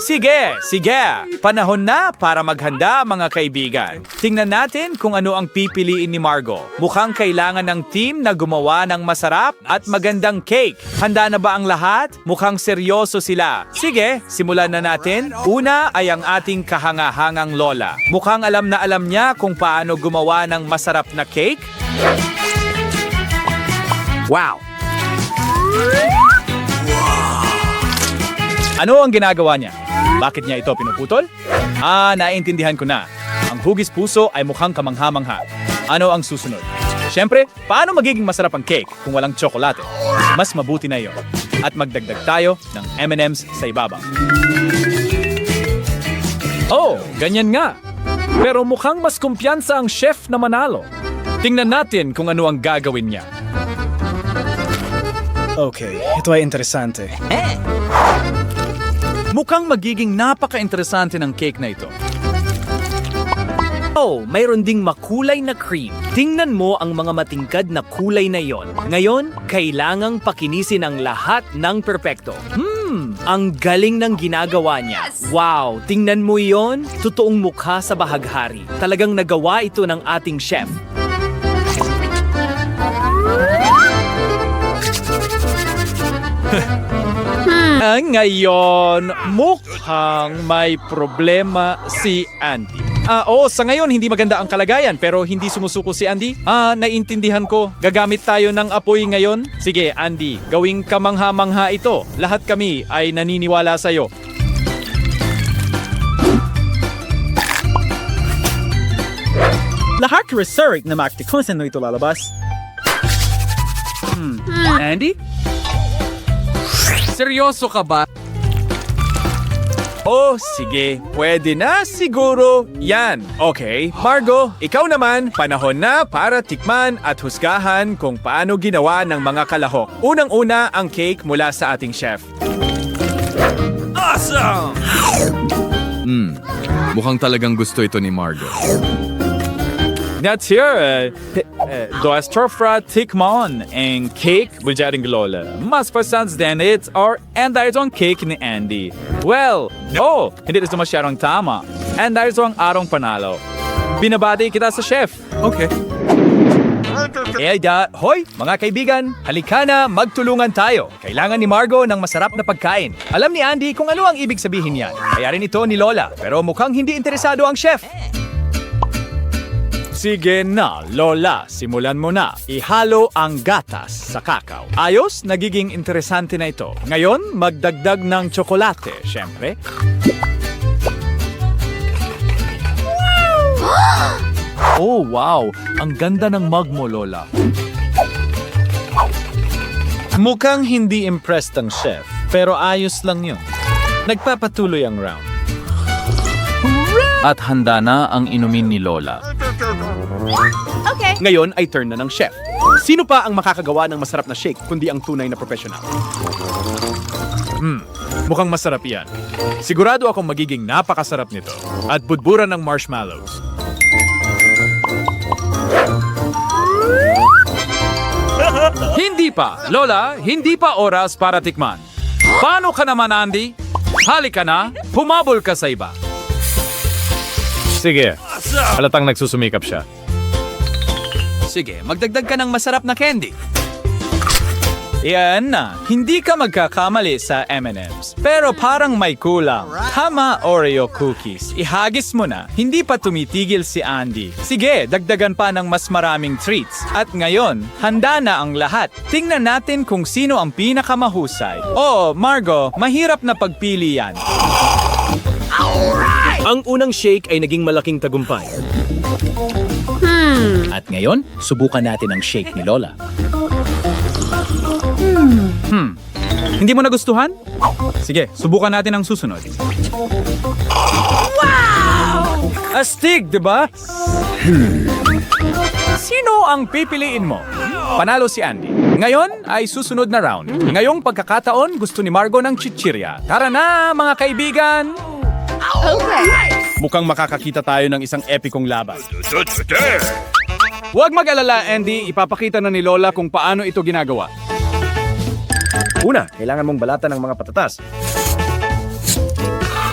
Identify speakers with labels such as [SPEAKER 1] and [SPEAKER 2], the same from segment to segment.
[SPEAKER 1] Sige, sige. Panahon na para maghanda mga kaibigan. Tingnan natin kung ano ang pipiliin ni Margo. Mukhang kailangan ng team na gumawa ng masarap at magandang cake. Handa na ba ang lahat? Mukhang seryoso sila. Sige, simulan na natin. Una ay ang ating kahangahangang lola. Mukhang alam na alam niya kung paano gumawa ng masarap na cake. Wow! Ano ang ginagawa niya? Bakit niya ito pinuputol? Naiintindihan ko na. Ang hugis puso ay mukhang kamangha-mangha. Ano ang susunod? Siyempre, paano magiging masarap ang cake kung walang tsokolate? Mas mabuti na iyon. At magdagdag tayo ng M&M's sa ibabaw. Oh, ganyan nga. Pero mukhang mas kumpiyansa ang chef na manalo. Tingnan natin kung ano ang gagawin niya.
[SPEAKER 2] Okay, ito ay interesante.
[SPEAKER 1] Mukhang magiging napaka-interesante ng cake na ito.
[SPEAKER 3] Oh, mayroon ding makulay na cream. Tingnan mo ang mga matingkad na kulay na yon. Ngayon, kailangang pakinisin ang lahat ng perpekto. Ang galing ng ginagawa niya. Wow, tingnan mo yon. Totoong mukha sa bahaghari. Talagang nagawa ito ng ating chef.
[SPEAKER 1] Ngayon, mukhang may problema si Andy. Sa ngayon hindi maganda ang kalagayan pero hindi sumusuko si Andy. Naiintindihan ko. Gagamit tayo ng apoy ngayon. Sige, Andy, gawing kamangha-mangha ito. Lahat kami ay naniniwala sa iyo.
[SPEAKER 2] Lahat research na makti kung saan ito lalabas.
[SPEAKER 1] Andy? Seryoso ka ba? Oh, sige. Pwede na siguro. Yan. Okay. Margo, ikaw naman, panahon na para tikman at husgahan kung paano ginawa ng mga kalahok. Unang-una ang cake mula sa ating chef.
[SPEAKER 4] Awesome! Mukhang talagang gusto ito ni Margo.
[SPEAKER 1] That's here. Doestrofra tikman ang cake mula ating lola. Mas pasands din it or and dahil ang cake ni Andy. Well, no, hindi ito masyadong tama. And dahil ang arong panalo. Binabati kita sa chef.
[SPEAKER 4] Okay.
[SPEAKER 1] Hoy, mga kaibigan, halika na, magtulungan tayo. Kailangan ni Margo ng masarap na pagkain. Alam ni Andy kung ano ang ibig sabihin niyan. Kaya rin ito ni Lola, pero mukhang hindi interesado ang chef. Sige na, Lola, simulan mo na. Ihalo ang gatas sa kakao. Ayos, nagiging interesante na ito. Ngayon, magdagdag ng tsokolate, syempre. Oh, wow! Ang ganda ng mug mo, Lola. Mukhang hindi impressed ang chef, pero ayos lang yun. Nagpapatuloy ang round. At handa na ang inumin ni Lola.
[SPEAKER 5] Okay.
[SPEAKER 1] Ngayon ay turn na ng chef. Sino pa ang makakagawa ng masarap na shake kundi ang tunay na professional? Mukhang masarap yan. Sigurado akong magiging napakasarap nito. At budburan ng marshmallows. Hindi pa, Lola, hindi pa oras para tikman. Paano ka naman, Andy? Halika na, humabol ka sa iba. Sige, halatang nagsusumikap siya. Sige, magdagdag ka ng masarap na candy. Yan na, hindi ka magkakamali sa M&M's. Pero parang may kulang. Tama, Oreo cookies. Ihagis mo na. Hindi pa tumitigil si Andy. Sige, dagdagan pa ng mas maraming treats. At ngayon, handa na ang lahat. Tingnan natin kung sino ang pinakamahusay. Oh, Margo, mahirap na pagpili yan.
[SPEAKER 3] Ang unang shake ay naging malaking tagumpay.
[SPEAKER 1] At ngayon, subukan natin ang shake ni Lola. Hindi mo nagustuhan? Sige, subukan natin ang susunod. Wow! Astig, di ba? Sino ang pipiliin mo? Panalo si Andy. Ngayon ay susunod na round. Ngayong pagkakataon, gusto ni Margo ng chichirya. Tara na, mga kaibigan!
[SPEAKER 5] Okay.
[SPEAKER 1] Mukhang makakakita tayo ng isang epikong laban. Huwag mag-alala, Andy. Ipapakita na ni Lola kung paano ito ginagawa. Una, kailangan mong balatan ng mga patatas.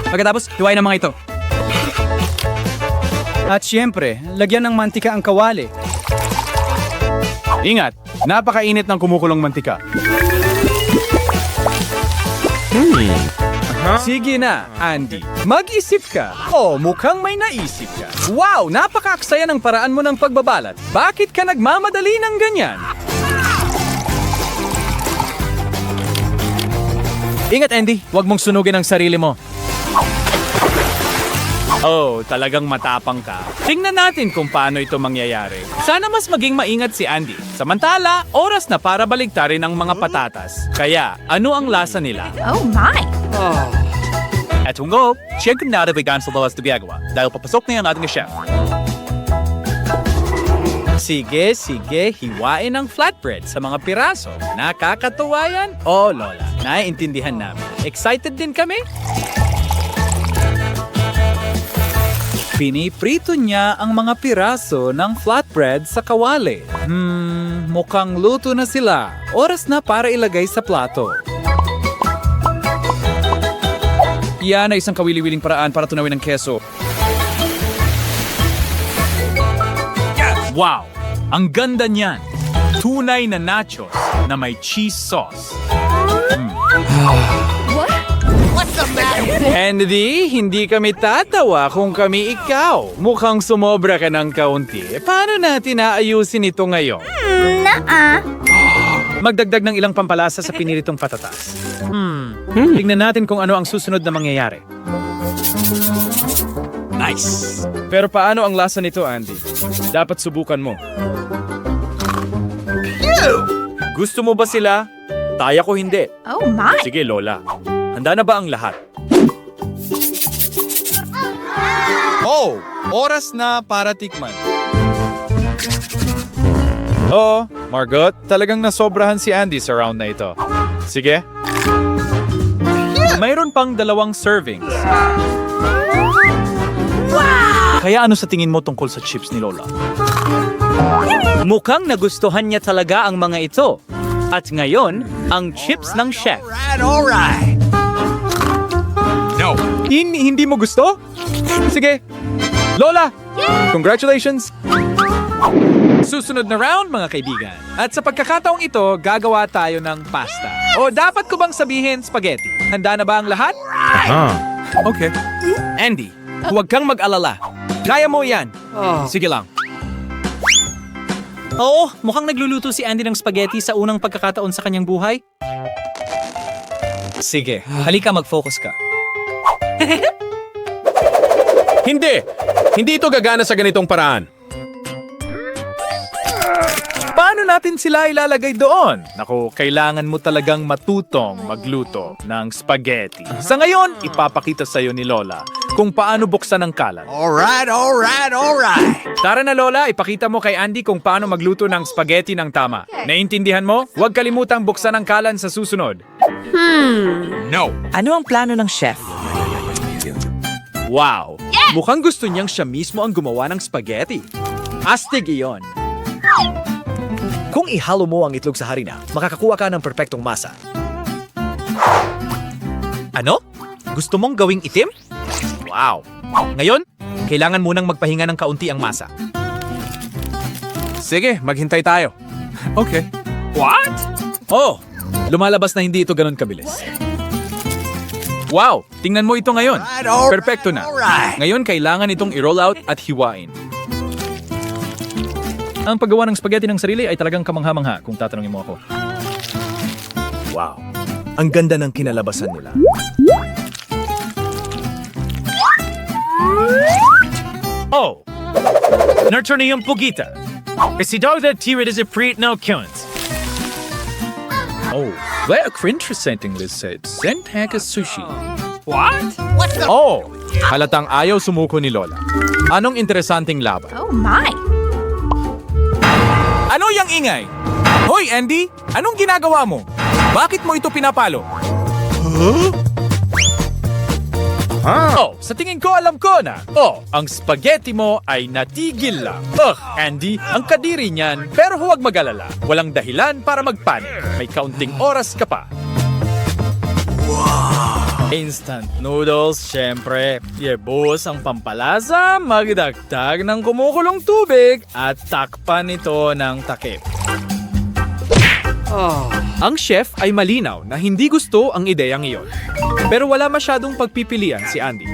[SPEAKER 6] Pagkatapos, hiwain ang mga ito.
[SPEAKER 2] At siyempre, lagyan ng mantika ang kawali.
[SPEAKER 1] Ingat, napakainit ng kumukulong mantika. Sige na, Andy. Mag-isip ka. Oh, mukhang may naisip ka. Wow, napaka-aksaya ng paraan mo ng pagbabalat. Bakit ka nagmamadali ng ganyan? Ingat, Andy. Huwag mong sunugin ang sarili mo. Oh, talagang matapang ka. Tingnan natin kung paano ito mangyayari. Sana mas maging maingat si Andy. Samantala, oras na para baligtarin ang mga patatas. Kaya, ano ang lasa nila?
[SPEAKER 5] Oh my.
[SPEAKER 1] Eto nga, check na natin sa lawas na ginagawa dahil papasok na yung ating chef. Sige, hiwain ang flatbread sa mga piraso. Nakakatuwa yan? Oh, Lola, naiintindihan namin. Excited din kami? Piniprito niya ang mga piraso ng flatbread sa kawali. Mukhang luto na sila. Oras na para ilagay sa plato. Yan ay isang kawili-wiling paraan para tunawin ang keso. Wow! Ang ganda niyan! Tunay na nachos na may cheese sauce. Andy, hindi kami tatawa kung kami ikaw. Mukhang sumobra ka ng kaunti. Paano natin aayusin ito ngayon? Magdagdag ng ilang pampalasa sa piniritong patatas. Tingnan natin kung ano ang susunod na mangyayari. Nice! Pero paano ang lasa nito, Andy? Dapat subukan mo. Gusto mo ba sila? Taya ko hindi.
[SPEAKER 5] Oh my.
[SPEAKER 1] Sige, Lola. Handa na ba ang lahat? Oh! Oras na para tikman. Oo, Margot. Talagang nasobrahan si Andy sa round na ito. Sige. Mayroon pang 2 servings. Kaya ano sa tingin mo tungkol sa chips ni Lola?
[SPEAKER 3] Mukhang nagustuhan niya talaga ang mga ito. At ngayon, ang chips ng chef.
[SPEAKER 1] No. Hindi mo gusto? Sige. Lola! Congratulations! Susunod na round, mga kaibigan. At sa pagkakataong ito, gagawa tayo ng pasta. O dapat ko bang sabihin spaghetti? Handa na ba ang lahat? Okay. Andy, huwag kang mag-alala. Kaya mo yan. Sige lang.
[SPEAKER 3] Oo, mukhang nagluluto si Andy ng spaghetti sa unang pagkakataon sa kanyang buhay.
[SPEAKER 1] Sige, halika mag-focus ka. Hindi! Hindi ito gagana sa ganitong paraan. Paano natin sila ilalagay doon? Naku, kailangan mo talagang matutong magluto ng spaghetti. Sa ngayon, ipapakita sa'yo ni Lola kung paano buksan ang kalan.
[SPEAKER 7] Alright.
[SPEAKER 1] Tara na, Lola, ipakita mo kay Andy kung paano magluto ng spaghetti ng tama. Naintindihan mo? Huwag kalimutang buksan ang kalan sa susunod. No!
[SPEAKER 8] Ano ang plano ng chef?
[SPEAKER 1] Wow! Mukhang gusto niyang siya mismo ang gumawa ng spaghetti. Astig iyon.
[SPEAKER 9] Kung ihalo mo ang itlog sa harina, makakakuha ka ng perpektong masa.
[SPEAKER 1] Ano? Gusto mong gawing itim? Wow! Ngayon, kailangan munang magpahinga ng kaunti ang masa. Sige, maghintay tayo. Okay. What? Oh, lumalabas na hindi ito ganun kabilis. Wow! Tingnan mo ito ngayon. Perpekto na. Ngayon, kailangan itong i-roll out at hiwain. Ang paggawa ng spaghetti ng sarili ay talagang kamangha-mangha kung tatanungin mo ako.
[SPEAKER 9] Wow. Ang ganda ng kinalabasan nila.
[SPEAKER 1] Oh! Nurture na yung pugita. Kasi daw that tira is a preet no counts. Oh, very interesting, Liz said. Sentaka sushi. What? Oh, halatang ayaw sumuko ni Lola. Anong interesanting laban?
[SPEAKER 5] Oh my.
[SPEAKER 1] Ano yang ingay? Hoy, Andy! Anong ginagawa mo? Bakit mo ito pinapalo? Oh, sa tingin ko alam ko na. Oh, ang spaghetti mo ay natigil lang. Andy, ang kadiri niyan. Pero huwag mag-alala. Walang dahilan para magpanik. May kaunting oras ka pa.
[SPEAKER 2] Instant noodles, syempre. Ibuhos ang pampalasa, magdagdag ng kumukulong tubig, at takpan ito ng takip.
[SPEAKER 3] Ang chef ay malinaw na hindi gusto ang ideyang iyon. Pero wala masyadong pagpipilian si Andy.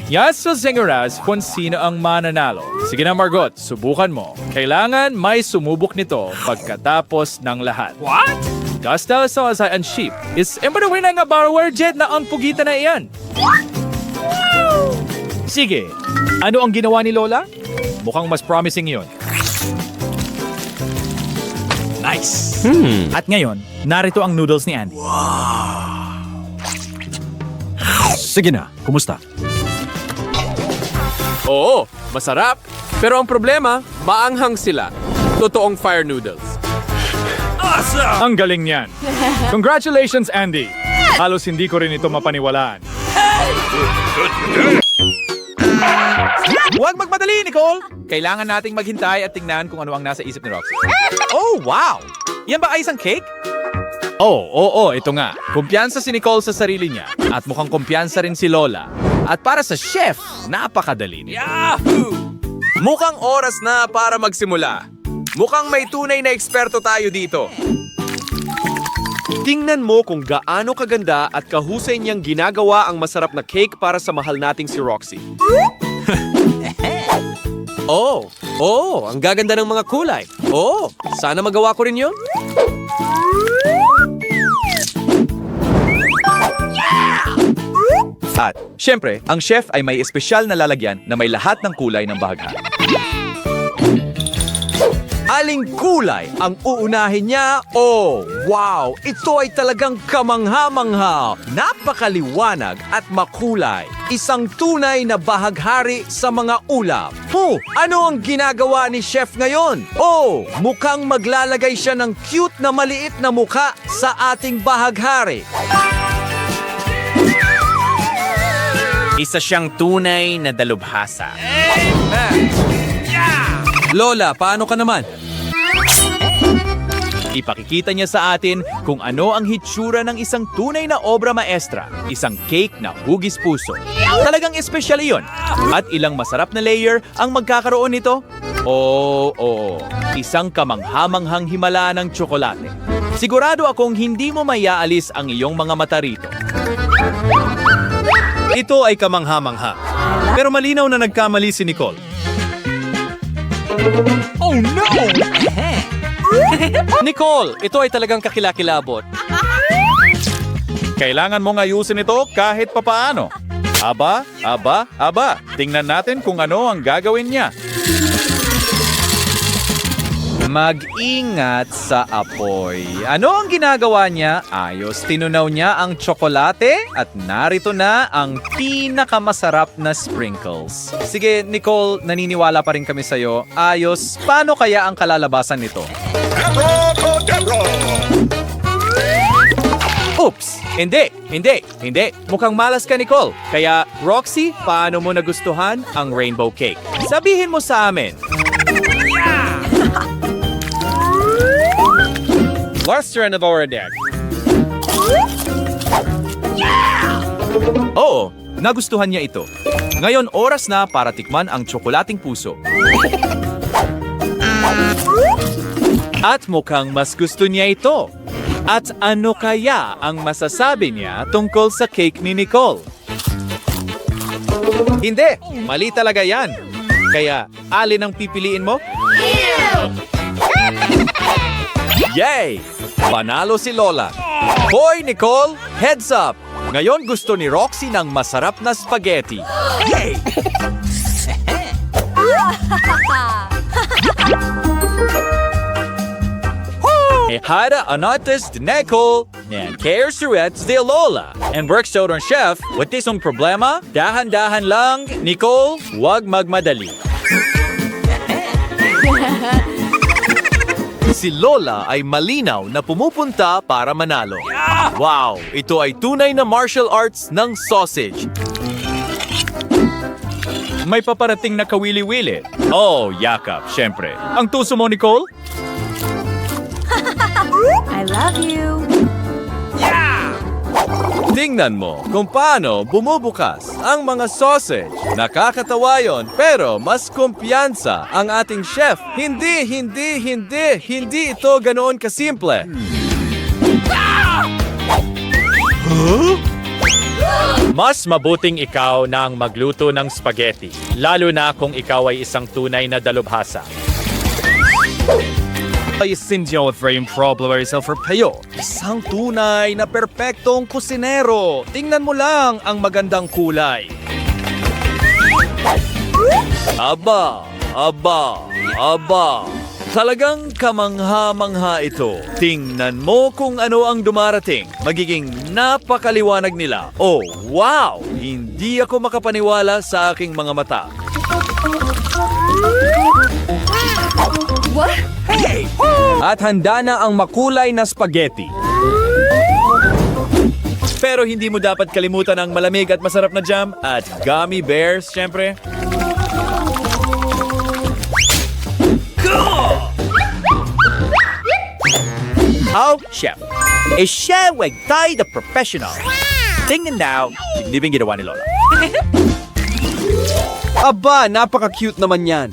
[SPEAKER 1] Yaso Zingaraz kung sino ang mananalo. Sige na Margot, subukan mo. Kailangan may sumubok nito pagkatapos ng lahat.
[SPEAKER 3] What?
[SPEAKER 1] Dasta sa asay ang sheep is embadawin na nga borrower jet na ang pugitan na iyan. Sige, ano ang ginawa ni Lola? Mukhang mas promising yun. Nice! At ngayon, narito ang noodles ni Andy.
[SPEAKER 9] Sige na, kumusta?
[SPEAKER 6] Oo, masarap. Pero ang problema, maanghang sila. Totoong fire noodles.
[SPEAKER 1] Ang galing niyan. Congratulations, Andy. Halos hindi ko rin ito mapaniwalaan. Huwag magmadali, Nicole! Kailangan nating maghintay at tingnan kung ano ang nasa isip ni Roxy. Oh, wow! Yan ba ay isang cake? Oo, ito nga. Kumpiyansa si Nicole sa sarili niya at mukhang kumpiyansa rin si Lola. At para sa chef, napakadali nito.
[SPEAKER 6] Mukhang oras na para magsimula. Mukhang may tunay na eksperto tayo dito. Tingnan mo kung gaano kaganda at kahusay niyang ginagawa ang masarap na cake para sa mahal nating si Roxy. Ang gaganda ng mga kulay. Sana magawa ko rin yun.
[SPEAKER 1] At, syempre, ang chef ay may espesyal na lalagyan na may lahat ng kulay ng bahaghari.
[SPEAKER 9] Aling kulay ang uunahin niya? Oh, wow! Ito ay talagang kamangha-mangha. Napakaliwanag at makulay. Isang tunay na bahaghari sa mga ulam. Ano ang ginagawa ni Chef ngayon? Oh, mukhang maglalagay siya ng cute na maliit na mukha sa ating bahaghari.
[SPEAKER 3] Isa siyang tunay na dalubhasa.
[SPEAKER 9] Lola, paano ka naman?
[SPEAKER 1] Ipakikita niya sa atin kung ano ang hitsura ng isang tunay na obra maestra, isang cake na hugis puso. Talagang espesyal iyon. At ilang masarap na layer ang magkakaroon nito? Oo. Isang kamanghamanghang himala ng tsokolate. Sigurado akong hindi mo mayaalis ang iyong mga mata rito.
[SPEAKER 2] Ito ay kamangha-mangha. Pero malinaw na nagkamali si Nicole.
[SPEAKER 3] Oh no! Nicole, ito ay talagang kakilakilabot.
[SPEAKER 1] Kailangan mong ayusin ito kahit papaano. Aba. Tingnan natin kung ano ang gagawin niya. Mag-ingat sa apoy. Ano ang ginagawa niya? Ayos, tinunaw niya ang tsokolate at narito na ang pinakamasarap na sprinkles. Sige, Nicole, naniniwala pa rin kami sa'yo. Ayos, paano kaya ang kalalabasan nito? Oops! Hindi. Mukhang malas ka, Nicole. Kaya, Roxy, paano mo nagustuhan ang rainbow cake? Sabihin mo sa amin.
[SPEAKER 6] Let's try another deck.
[SPEAKER 1] Oo, nagustuhan niya ito. Ngayon, oras na para tikman ang tsokolating puso. At mukhang mas gusto niya ito. At ano kaya ang masasabi niya tungkol sa cake ni Nicole? Hindi, mali talaga yan. Kaya, alin ang pipiliin mo? Yay! Panalo si Lola. Hoy, Nicole! Heads up! Ngayon gusto ni Roxy ng masarap na spaghetti. Hada anates de Nicole and cares threats de Lola. And workshop on chef, what is ang problema? Dahan-dahan lang, Nicole, huwag magmadali. Si Lola ay malinaw na pumupunta para manalo. Wow! Ito ay tunay na martial arts ng sausage. May paparating na kawili-wili. Oh, yakap, syempre. Ang tuso mo, Nicole?
[SPEAKER 5] I love you.
[SPEAKER 9] Tingnan mo kung paano bumubukas ang mga sausage. Nakakatawa yon, pero mas kumpiyansa ang ating chef. Hindi ito ganoon kasimple.
[SPEAKER 1] Mas mabuting ikaw na ang magluto ng spaghetti, lalo na kung ikaw ay isang tunay na dalubhasa. Ay sindiyo frame problems for payo.
[SPEAKER 9] Isang tunay na perpektong kusinero. Tingnan mo lang ang magandang kulay. Aba. Talagang kamangha-mangha ito. Tingnan mo kung ano ang dumarating. Magiging napakaliwanag nila. Oh, wow! Hindi ako makapaniwala sa aking mga mata.
[SPEAKER 5] What?
[SPEAKER 9] At handa na ang makulay na spaghetti. Pero hindi mo dapat kalimutan ang malamig at masarap na jam at gummy bears, syempre.
[SPEAKER 1] Oh, chef. Siya wag tayo the professional. Tingnan now, hindi ginawa ni Lola.
[SPEAKER 9] Aba, napaka-cute naman yan.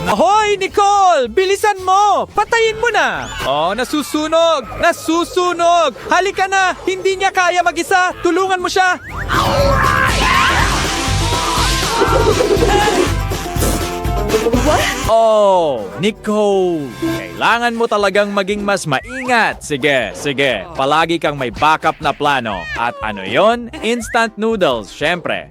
[SPEAKER 9] Ahoy, Nicole! Bilisan mo! Patayin mo na! Oh, nasusunog! Nasusunog! Halika na! Hindi niya kaya mag-isa! Tulungan mo siya! Oh, Nicole! Kailangan mo talagang maging mas maingat. Sige. Palagi kang may backup na plano. At ano yon? Instant noodles, syempre.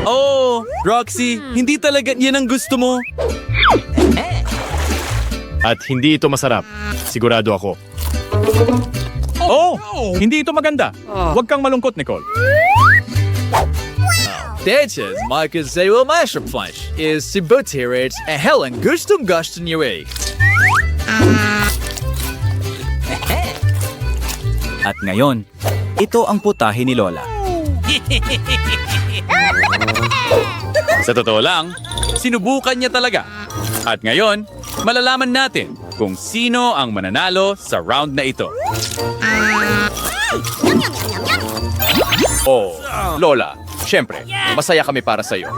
[SPEAKER 9] Oh, Roxy, hindi talaga yan ang gusto mo.
[SPEAKER 1] At hindi ito masarap. Sigurado ako. Oh, hindi ito maganda. Huwag kang malungkot, Nicole.
[SPEAKER 9] Deci, Marcus Zewa Masterpunch is si Butirit e Helen gustong-gusto niyo eh.
[SPEAKER 1] At ngayon, ito ang putahe ni Lola. Sa totoo lang, sinubukan niya talaga. At ngayon, malalaman natin kung sino ang mananalo sa round na ito. Oh, Lola, syempre, masaya kami para sa'yo.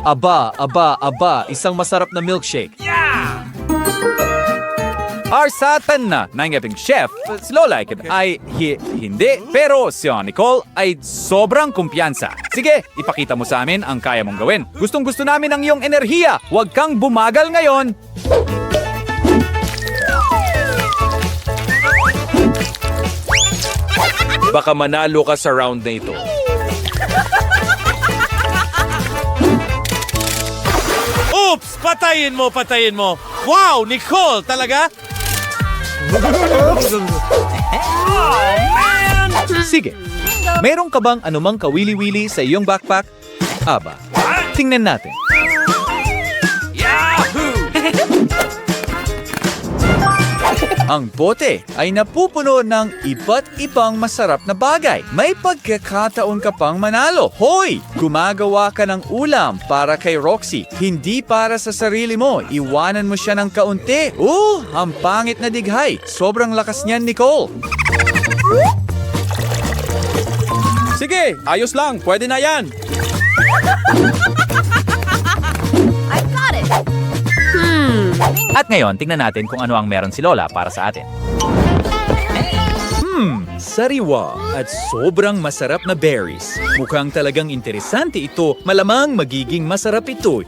[SPEAKER 9] Aba, isang masarap na milkshake.
[SPEAKER 1] Arsatan na ng chef, si Lola ay hindi, pero si Nicole ay sobrang kumpiyansa. Sige, ipakita mo sa amin ang kaya mong gawin. Gustong-gusto namin ang iyong enerhiya. Huwag kang bumagal ngayon.
[SPEAKER 6] Baka manalo ka sa round na ito.
[SPEAKER 1] Oops! Patayin mo! Wow, Nicole, talaga?
[SPEAKER 9] Sige, meron ka bang anumang kawili-wili sa iyong backpack? Aba, tingnan natin. Ang bote ay napupuno ng iba't ibang masarap na bagay. May pagkakataon ka pang manalo. Hoy! Gumagawa ka ng ulam para kay Roxy. Hindi para sa sarili mo. Iwanan mo siya ng kaunti. Ang pangit na dighay. Sobrang lakas niyan, Nicole.
[SPEAKER 6] Sige, ayos lang. Pwede na yan.
[SPEAKER 5] I got it.
[SPEAKER 1] At ngayon, tingnan natin kung ano ang meron si Lola para sa atin.
[SPEAKER 9] Sariwa at sobrang masarap na berries. Mukhang talagang interesante ito. Malamang magiging masarap ito.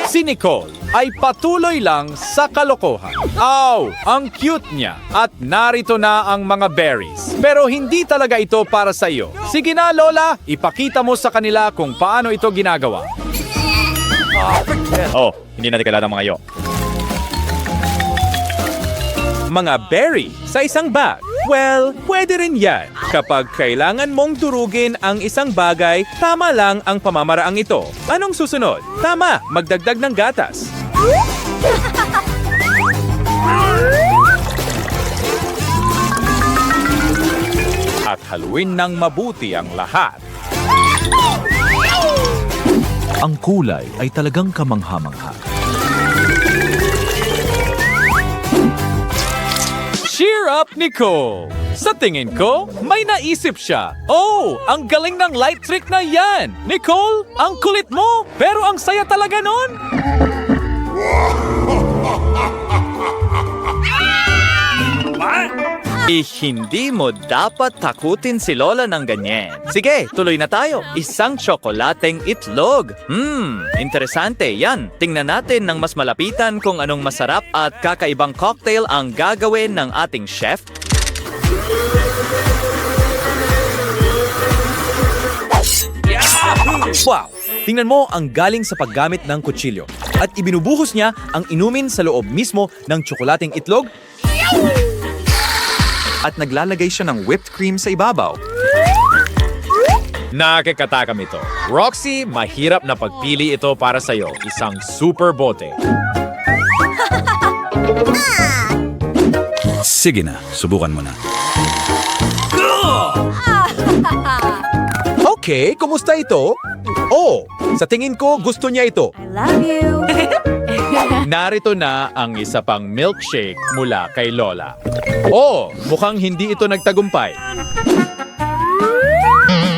[SPEAKER 1] Si Nicole ay patuloy lang sa kalokohan. Ang cute niya. At narito na ang mga berries. Pero hindi talaga ito para sa iyo. Sige na, Lola, ipakita mo sa kanila kung paano ito ginagawa. Hindi natin kailangan ng mga iyo. Mga berry sa isang bag. Well, pwede rin yan. Kapag kailangan mong durugin ang isang bagay, tama lang ang pamamaraang ito. Anong susunod? Tama, magdagdag ng gatas. At haluin ng mabuti ang lahat.
[SPEAKER 9] Ang kulay ay talagang kamangha-mangha.
[SPEAKER 1] Cheer up, Nicole! Sa tingin ko, may naisip siya. Oh, ang galing ng light trick na yan! Nicole, ang kulit mo, pero ang saya talaga nun! Hindi mo dapat takutin si Lola ng ganyan. Sige, tuloy na tayo. Isang tsokolateng itlog. Interesante yan. Tingnan natin ng mas malapitan kung anong masarap at kakaibang cocktail ang gagawin ng ating chef.
[SPEAKER 9] Wow! Tingnan mo ang galing sa paggamit ng kutsilyo. At ibinubuhos niya ang inumin sa loob mismo ng tsokolating itlog. At naglalagay siya ng whipped cream sa ibabaw.
[SPEAKER 1] Nakakatakam ito. Roxy, mahirap na pagpili ito para sa'yo. Isang super bote.
[SPEAKER 7] Sige na, subukan mo na.
[SPEAKER 9] Okay, kumusta ito? Oh, sa tingin ko gusto niya ito.
[SPEAKER 5] I love you.
[SPEAKER 1] Narito na ang isa pang milkshake mula kay Lola. Oh, mukhang hindi ito nagtagumpay.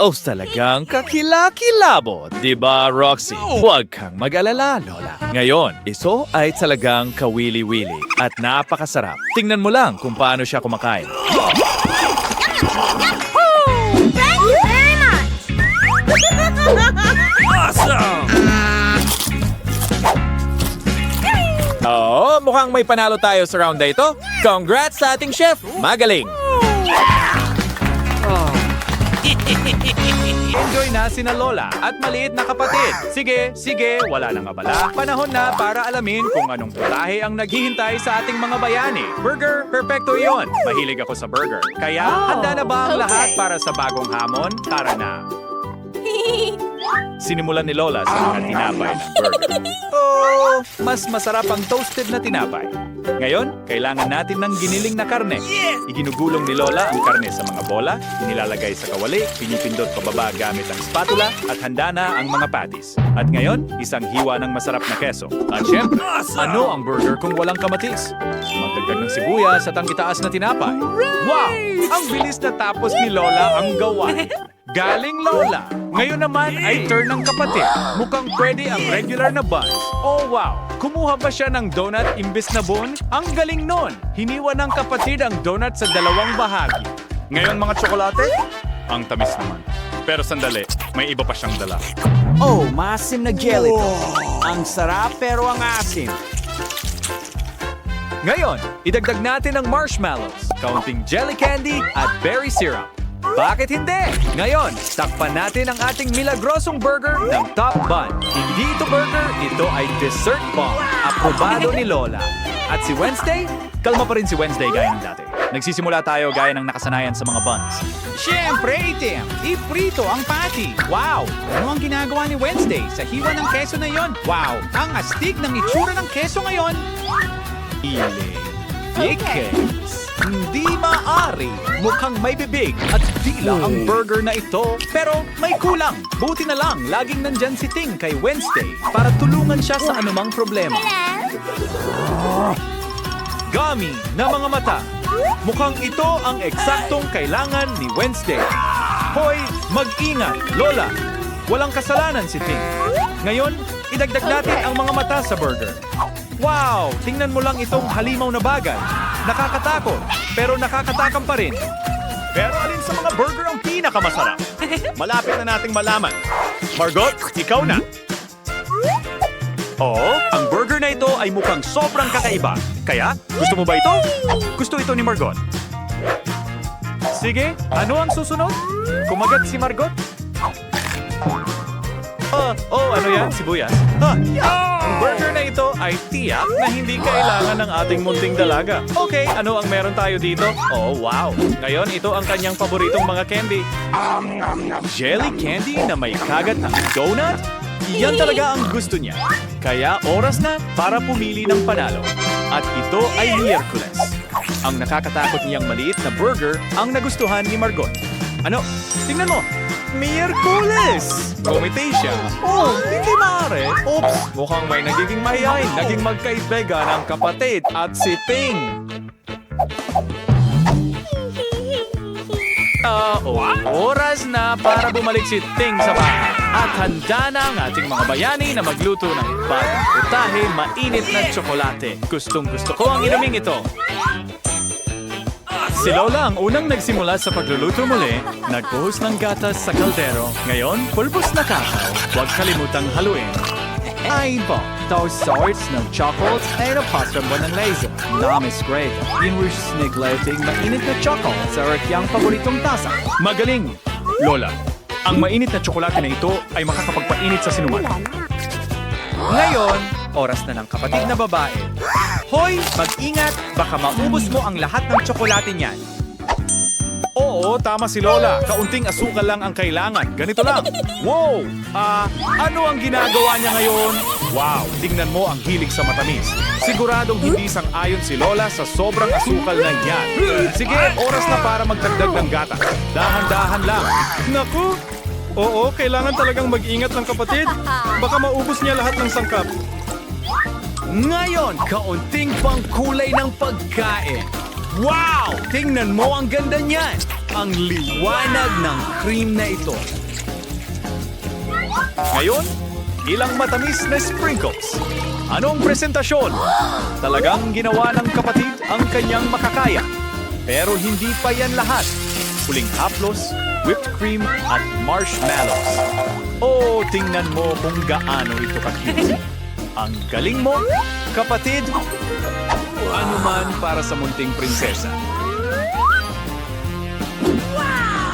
[SPEAKER 1] Oh, talagang kakilakilabot, di ba, Roxy? Huwag kang mag-alala, Lola. Ngayon, ito ay talagang kawili-wili at napakasarap. Tingnan mo lang kung paano siya kumakain.
[SPEAKER 5] Thank you very much.
[SPEAKER 1] Oo, mukhang may panalo tayo sa round na ito. Congrats sa ating chef! Magaling! Enjoy na sina Lola at maliit na kapatid. Sige, wala nang abala. Panahon na para alamin kung anong putahe ang naghihintay sa ating mga bayani. Burger, perfecto iyon. Mahilig ako sa burger. Kaya, handa na ba ang lahat para sa bagong hamon? Tara na. Sinimulan ni Lola sa mga tinapay ng burger. Oh, mas masarap ang toasted na tinapay. Ngayon, kailangan natin ng giniling na karne. Iginugulong ni Lola ang karne sa mga bola, inilalagay sa kawali, pinipindot pababa gamit ang spatula, at handa na ang mga patties. At ngayon, isang hiwa ng masarap na keso. At syempre, ano ang burger kung walang kamatis? Magdagdag ng sibuyas at ang itaas na tinapay. Wow! Ang bilis na tapos ni Lola ang gawain. Galing Lola! Ngayon naman ay turn ng kapatid. Mukhang pwede ang regular na buns. Oh wow! Kumuha ba siya ng donut imbis na bun? Ang galing nun! Hiniwa ng kapatid ang donut sa dalawang bahagi. Ngayon mga tsokolate, ang tamis naman. Pero sandali, may iba pa siyang dala.
[SPEAKER 3] Oh, maasim na jelly to. Ang sarap pero ang asim.
[SPEAKER 1] Ngayon, idagdag natin ang marshmallows, kaunting jelly candy at berry syrup. Bakit hindi? Ngayon, takpan natin ang ating milagrosong burger ng top bun. Hindi ito burger, ito ay dessert bomb. Aprobado ni Lola. At si Wednesday? Kalma pa rin si Wednesday gaya ng dati. Nagsisimula tayo gaya ng nakasanayan sa mga buns. Siyempre, Tim! Iprito ang patty! Wow! Ano ang ginagawa ni Wednesday sa hiwa ng keso na yon? Wow! Ang astig ng itsura ng keso ngayon! Cakes. Hindi maaari. Mukhang may bibig at dila ang burger na ito. Pero may kulang. Buti na lang, laging nandyan si Ting kay Wednesday para tulungan siya sa anumang problema. Gummy na mga mata. Mukhang ito ang eksaktong kailangan ni Wednesday. Hoy, mag-ingat, Lola. Walang kasalanan si Ting. Ngayon, idagdag natin ang mga mata sa burger. Wow! Tingnan mo lang itong halimaw na bagay. Nakakatakot, pero nakakatakam pa rin. Pero alin sa mga burger ang pinakamasarap? Malapit na nating malaman. Margot, ikaw na. Oo, ang burger na ito ay mukhang sobrang kakaiba. Kaya, gusto mo ba ito? Gusto ito ni Margot. Sige, ano ang susunod? Kumagat si Margot? Ano yan? Sibuyas? Ang burger na ito ay tiyak na hindi kailangan ng ating munting dalaga. Okay, ano ang meron tayo dito? Oh, wow! Ngayon, ito ang kanyang paboritong mga candy. Jelly candy na may kagat ng donut? Iyan talaga ang gusto niya. Kaya oras na para pumili ng panalo. At ito ay Miyerkules. Ang nakakatakot niyang maliit na burger ang nagustuhan ni Margot. Ano? Tingnan mo! Miyerkules! Gumiti siya. Oh, hindi maaari. Oops! Mukhang may nagiging mahihain. Naging magkaibigan ang kapatid at si Ting. Oras na para bumalik si Ting sa bahay. At handa na ang ating mga bayani na magluto ng bagong putahe, mainit na tsokolate. Gustong-gusto ko ang inuming ito. Si Lola ang unang nagsimula sa pagluluto muli, nagbuhos ng gatas sa kaldero. Ngayon, pulbos na kakao. Huwag kalimutang haluin. Ay po, those sorts ng chocolates ay napasram mo ng laser. Namis great. Inwish neglecting mainit na chocolate sa rakyang paboritong tasa. Magaling! Lola, ang mainit na tsokolate na ito ay makakapagpainit sa sinuman. Ngayon, oras na ng kapatid na babae. Hoy, mag-ingat! Baka maubos mo ang lahat ng tsokolate niyan. Oo, tama si Lola. Kaunting asukal lang ang kailangan. Ganito lang. Wow! Ano ang ginagawa niya ngayon? Wow, tingnan mo ang hilig sa matamis. Siguradong hindi sang-ayon si Lola sa sobrang asukal na yan. Sige, oras na para magdagdag ng gatas. Dahan-dahan lang. Naku! Oo, kailangan talagang mag-ingat ng kapatid. Baka maubos niya lahat ng sangkap. Ngayon, kaunting pang kulay ng pagkain. Wow! Tingnan mo ang ganda niyan. Ang liwanag ng cream na ito. Ngayon, ilang matamis na sprinkles. Anong presentasyon? Talagang ginawa ng kapatid ang kanyang makakaya. Pero hindi pa yan lahat. Huling haplos, whipped cream at marshmallows. Oh, tingnan mo kung gaano ito ka-cute. Ang galing mo, kapatid. Ano man para sa munting prinsesa.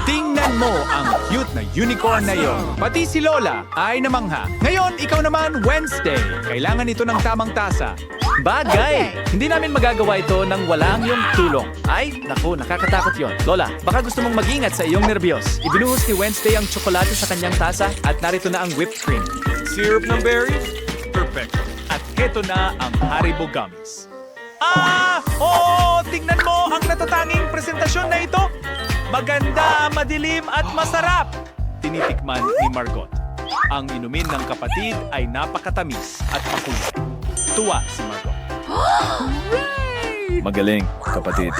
[SPEAKER 1] Tingnan mo ang cute na unicorn na yon. Pati si Lola ay namangha. Ngayon, ikaw naman, Wednesday. Kailangan ito ng tamang tasa. Bagay! Hindi namin magagawa ito nang walang yung tulong. Ay, naku, nakakatakot yon. Lola, baka gusto mong mag-ingat sa iyong nervyos. Ibinuhos ni Wednesday ang tsokolate sa kanyang tasa at narito na ang whipped cream. Syrup ng berries? Perfecto. At heto na ang Haribo Gummies. Tingnan mo ang natatanging presentasyon na ito. Maganda, madilim at masarap. Tinitikman ni Margot. Ang inumin ng kapatid ay napakatamis at makulit. Tuwa si Margot. Magaling, kapatid.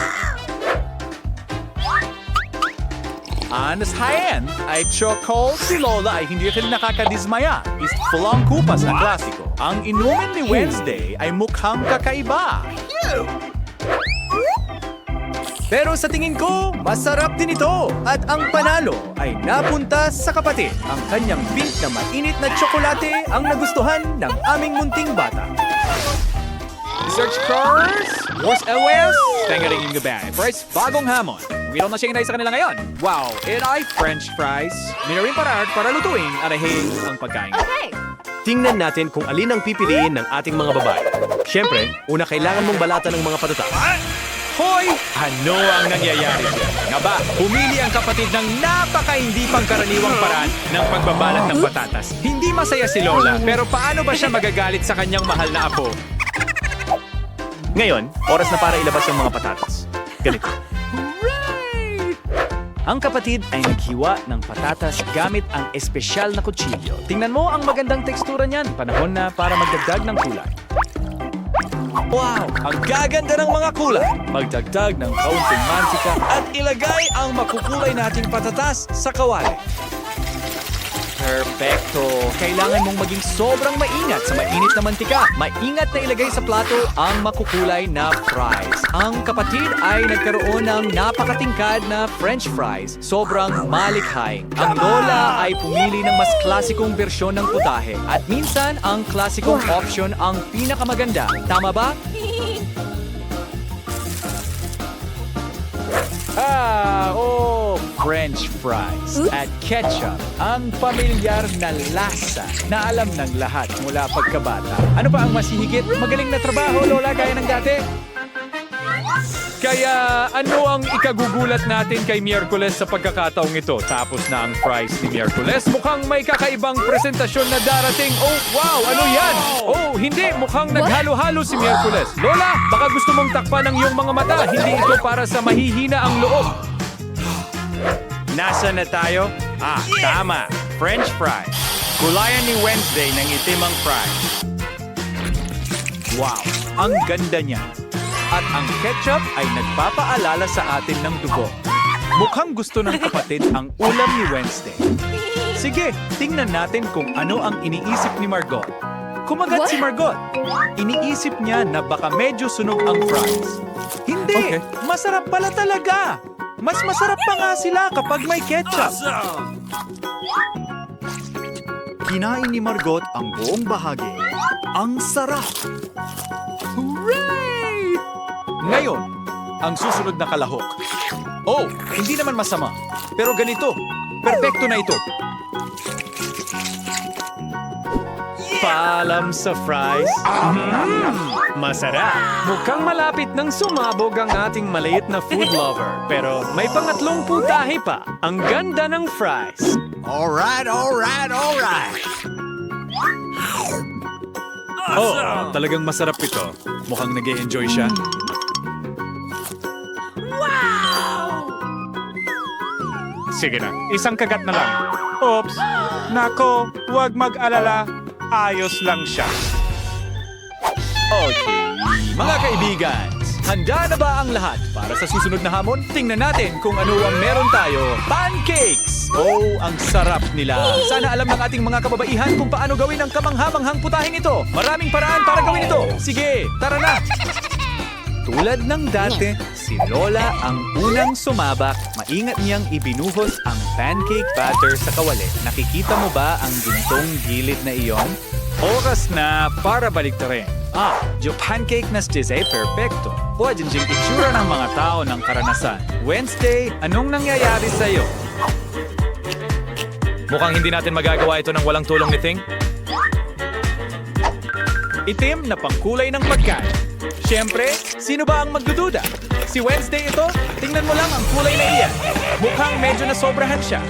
[SPEAKER 1] Anas high-end ay choco, si Lola ay hindi rin nakakadismaya. Istfulang kupas na klasiko. Ang inumin ni Wednesday ay mukhang kakaiba. Pero sa tingin ko, masarap din ito. At ang panalo ay napunta sa kapatid. Ang kanyang pink na mainit na tsokolate ang nagustuhan ng aming munting bata. Research cars, was LS, tengaring yung gabi. Price, bagong hamon. Meron na siyang inay sa kanila ngayon. Wow, it ay French fries. Minarin para lutuin at ahin ang pagkain.
[SPEAKER 5] Okay.
[SPEAKER 9] Tingnan natin kung alin ang pipiliin ng ating mga babae. Siyempre, una kailangan mong balatan ng mga patatas.
[SPEAKER 1] Hoy! Ano ang nangyayari dyan? Nga ba, pumili ang kapatid ng napaka-hindi pangkaraniwang paraan ng pagbabalat ng patatas. Hindi masaya si Lola, pero paano ba siya magagalit sa kanyang mahal na apo? Ngayon, oras na para ilabas ang mga patatas. Ganito. Ang kapatid ay naghiwa ng patatas gamit ang espesyal na kutsilyo. Tingnan mo ang magandang tekstura niyan. Panahon na para magdagdag ng kulay. Wow! Ang gaganda ng mga kulay! Magdagdag ng kaunting mantika at ilagay ang makukulay nating patatas sa kawali. Perfecto! Kailangan mong maging sobrang maingat sa mainit na mantika. Maingat na ilagay sa plato ang makukulay na fries. Ang kapatid ay nagkaroon ng napakatingkad na French fries. Sobrang malikhaing. Ang Lola ay pumili ng mas klasikong bersyon ng putahe. At minsan, ang klasikong option ang pinakamaganda. Tama ba? French fries at ketchup. Ang pamilyar na lasa na alam ng lahat mula pagkabata. Ano pa ang masihigit? Magaling na trabaho, Lola, gaya ng dati. Kaya ano ang ikagugulat natin kay Miyerkules sa pagkakataong ito? Tapos na ang fries ni Miyerkules. Mukhang may kakaibang presentasyon na darating. Oh, wow! Ano yan? Oh, hindi. Mukhang naghalo-halo si Miyerkules. Lola, baka gusto mong takpan ang iyong mga mata. Hindi ito para sa mahihina ang loob. Nasa na tayo? Tama. French fries. Gulayan ni Wednesday ng itim ang fries. Wow, ang ganda niya. At ang ketchup ay nagpapaalala sa atin ng dugo. Mukhang gusto ng kapatid ang ulam ni Wednesday. Sige, tingnan natin kung ano ang iniisip ni Margot. Kumagat si Margot. Iniisip niya na baka medyo sunog ang fries. Hindi, masarap pala talaga. Mas masarap pa nga sila kapag may ketchup.
[SPEAKER 7] Kinain ni Margot ang buong bahagi. Ang sarap!
[SPEAKER 1] Hooray! Ngayon, ang susunod na kalahok. Oh, hindi naman masama. Pero ganito, perpekto na ito. Paalam sa fries. Masarap.
[SPEAKER 3] Mukhang malapit nang sumabog ang ating maliit na food lover. Pero may pangatlong putahe pa. Ang ganda ng fries.
[SPEAKER 7] Alright!
[SPEAKER 1] Oh, talagang masarap ito. Mukhang nag-e-enjoy siya. Sige na, isang kagat na lang. Oops! Nako, huwag mag-alala. Ayos lang siya. Okay, mga kaibigan, handa na ba ang lahat para sa susunod na hamon? Tingnan natin kung ano ang meron tayo. Pancakes! Oh, ang sarap nila. Sana alam ng ating mga kababaihan kung paano gawin ang kamanghamanghang putahing ito. Maraming paraan para gawin ito. Sige, tara na! Tulad ng dati, si Lola ang unang sumabak. Maingat niyang ibinuhos ang pancake batter sa kawali. Nakikita mo ba ang gintong gilid na iyon? Oras na para baliktarin. Yung pancake na stise perfecto. Pwede ding itsura ng mga tao ng karanasan. Wednesday, anong nangyayari sa'yo? Mukhang hindi natin magagawa ito ng walang tulong ni Ting. Itim na pangkulay ng pagkain. Siyempre, sino ba ang magdududa? Si Wednesday ito? Tingnan mo lang ang kulay na iyan. Mukhang medyo nasobrahan siya.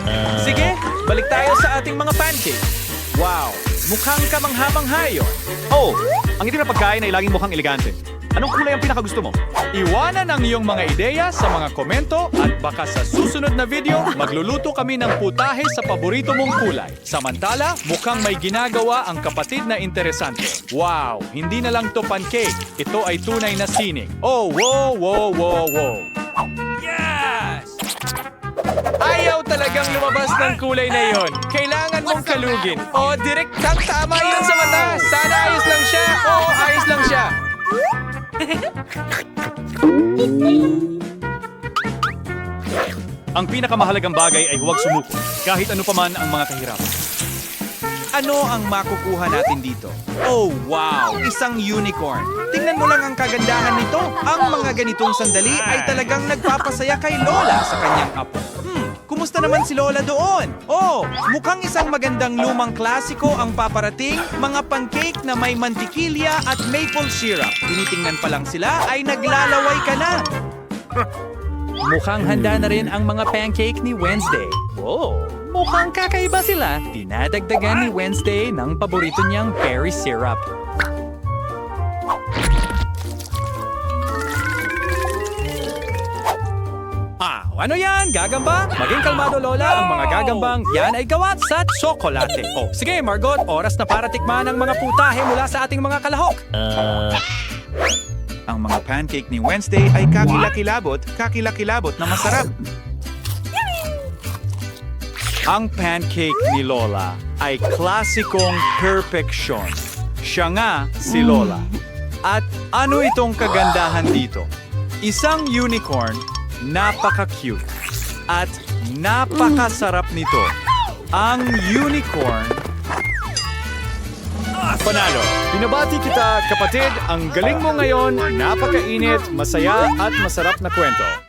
[SPEAKER 1] Sige, balik tayo sa ating mga pancake. Wow, mukhang kamangha-mangha yun. Oh, ang itim na pagkain ay laging mukhang elegante. Anong kulay ang pinakagusto mo? Iwanan ang iyong mga ideya sa mga komento at baka sa susunod na video, magluluto kami ng putahe sa paborito mong kulay. Samantala, mukhang may ginagawa ang kapatid na interesante. Wow, hindi na lang to pancake. Ito ay tunay na sining. Oh, wow. Yes! Ayaw talagang lumabas ng kulay na yon. Kailangan mong kalugin. Oh, direktang tama yun sa mata. Sana ayos lang siya. Oo, ayos lang siya. Ang pinakamahalagang bagay ay huwag sumuko, kahit ano pa man ang mga kahirapan. Ano ang makukuha natin dito? Oh, wow! Isang unicorn. Tingnan mo lang ang kagandahan nito. Ang mga ganitong sandali ay talagang nagpapasaya kay Lola sa kanyang apo. Kumusta naman si Lola doon? Oh, mukhang isang magandang lumang klasiko ang paparating, mga pancake na may mantikilya at maple syrup. Tinitingnan pa lang sila ay naglalaway ka na. Mukhang handa na rin ang mga pancake ni Wednesday. Wow, mukhang kakaiba sila. Dinadagdagan ni Wednesday ng paborito niyang berry syrup. Ano yan? Gagamba? Maging kalmado, Lola. Ang mga gagambang yan ay gawa sa tsokolate. Oh, sige, Margot. Oras na para tikman ang mga putahe mula sa ating mga kalahok. Ang mga pancake ni Wednesday ay kakilakilabot na masarap. Ang pancake ni Lola ay klasikong perfeksyon. Siya nga si Lola. At ano itong kagandahan dito? Isang unicorn, napaka-cute at napakasarap nito. Ang unicorn. Panalo! Binabati kita, kapatid. Ang galing mo ngayon, napakainit, masaya at masarap na kwento.